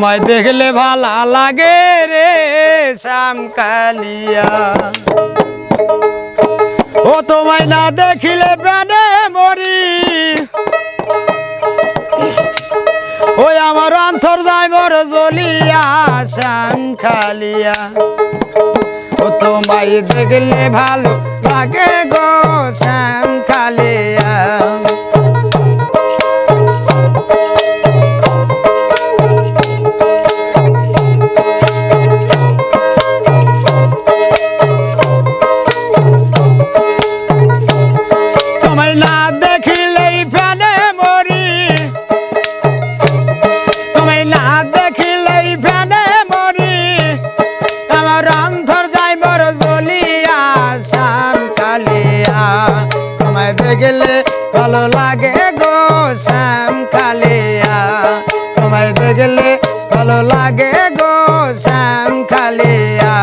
তোমায় দেখলে ভালো লাগে রে শ্যামকালিয়া। ও তোমায় না দেখিলে প্রাণে মরি, ওই আমার অন্তর যায় মোর জ্বলিয়া শ্যামকালিয়া। ও তোমায় দেখলে ভালো লাগে গো শ্যামকালিয়া। তোমায় না দেখিলেই প্রাণে মরি, তোমায় না দেখিলেই প্রাণে মরি, আমার অন্তর যায় মোর জ্বলিয়া শ্যামকালিয়া। তোমায় দেখলে ভালো লাগে গো শ্যামকালিয়া। তোমায় দেখলে ভালো লাগে গো শ্যামকালিয়া।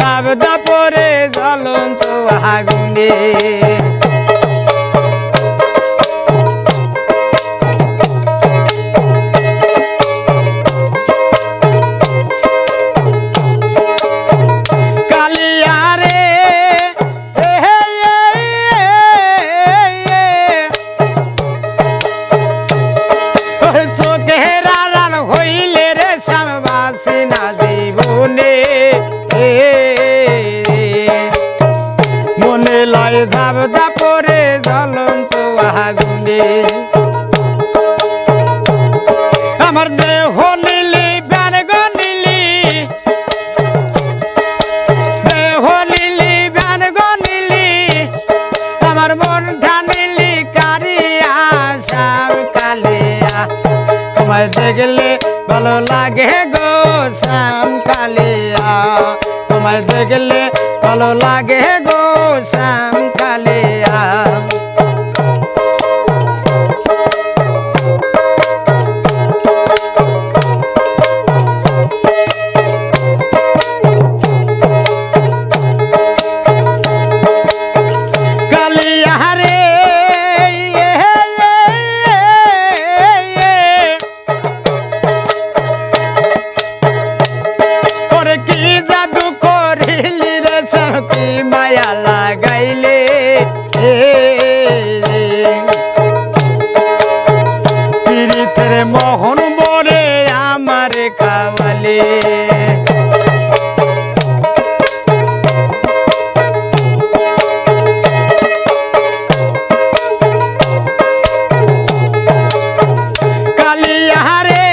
ঝাবদা পরে জ্বলন্ত আগুনে, কালিয়া রে চোখের আড়াল হইলে রে শ্যামবাসী না জীবনে। মনে লয় ঝাবদা পরে জ্বলন্ত আগুনে, আমার দেহ নীলি প্রাণ গো নীলি, দেহ নীলি প্রাণ গো নীলি, আমার মনটা নীলি কারিয়া শ্যামকালিয়া। তোমায় দেখলে ভালো লাগে গো শ্যামকালিয়া। তোমায় দেখলে ভালো লাগে গো শ্যামকালিয়া। কালিয়া রে ওরে কি জাদু করিলি রে কি মায়া লাগাইলে, পীড়িতের মোহন মরে আমার খাওয়ালে। কালিয়া রে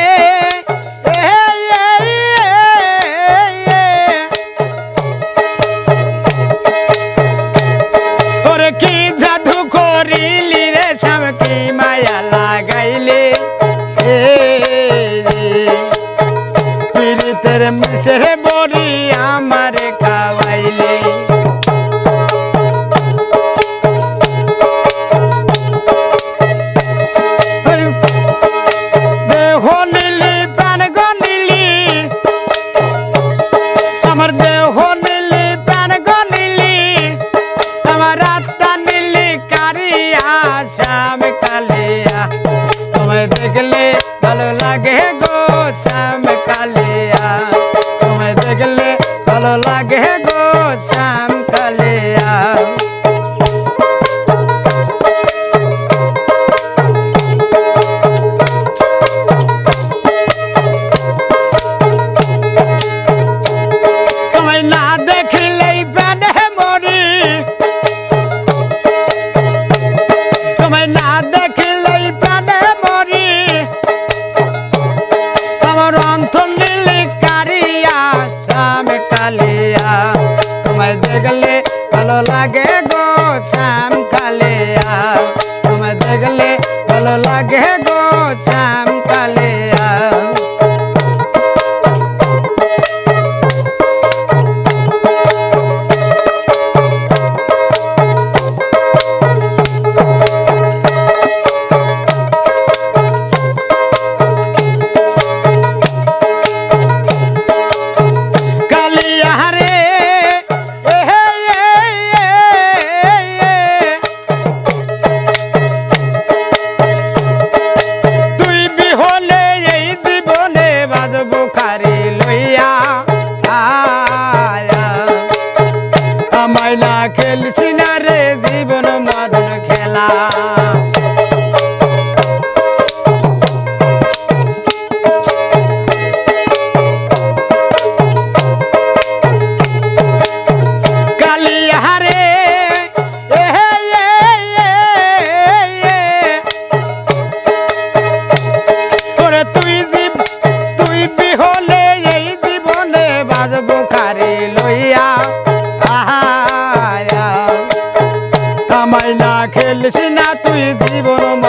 ওরে কি জাদু করিলি রে শ্যাম কি মায়া লাগাইলে, পীড়িতের মিশের বড়ি আমার খাওয়াইলে। দেহ নীলি প্রাণ গো নীলি, আমার দেহ নীলি প্রাণ গো নীলি, আমার আত্মা নীলি কারিয়া শ্যামকালিয়া। তোমায় দেখলে ভালো লাগে গো শ্যামকালিয়া। তোমায় দেখলে ভালো লাগে গো শ্যামকালিয়া। তোমায় না দেখিলেই প্রাণে মরি, তোমায় না দেখিলেই প্রাণে মরি, আমার অন্তর নীলি কারিয়া শ্যামকালিয়া। তোমায় দেখলে ভালো লাগে গো শ্যামকালিয়া। মাইনা খেলিস না তুই জীবন